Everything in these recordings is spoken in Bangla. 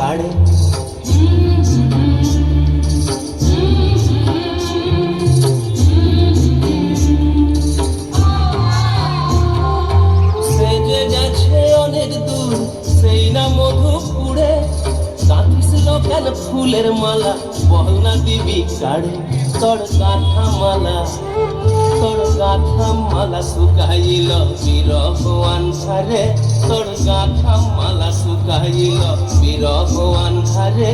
কাড়ে। সেজে গেছে অনেক দূর সেই না মধুপুরে, কাঁদিস কেন ফুলের মালা বল না দিবি কাড়ে। তোর গাঁথা মালা শুকাইল বিরহ আন্ধারে, তোর গাঁথা মালা শুকাইল বিরহ আন্ধারে।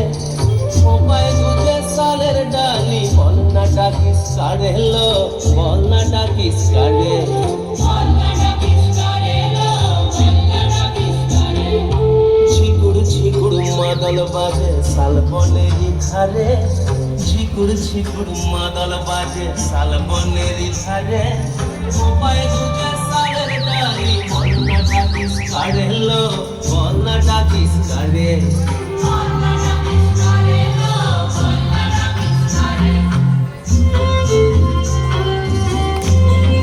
কোপায় দুধে সালের ডালি বল না ডাকিস কাড়ে লো, বল না ডাকিস কাড়ে। ঝিকুড় ঝিকুড় মাদল বাজে শালবনেরই ধারে, ঝিকুড় ঝিকুড় মাদল বাজে শালবনেরই ধারে। কোপায় দুধে সালের ডালি বল না ডাকিস কাড়ে লো, বল না ডাকিস কাড়ে।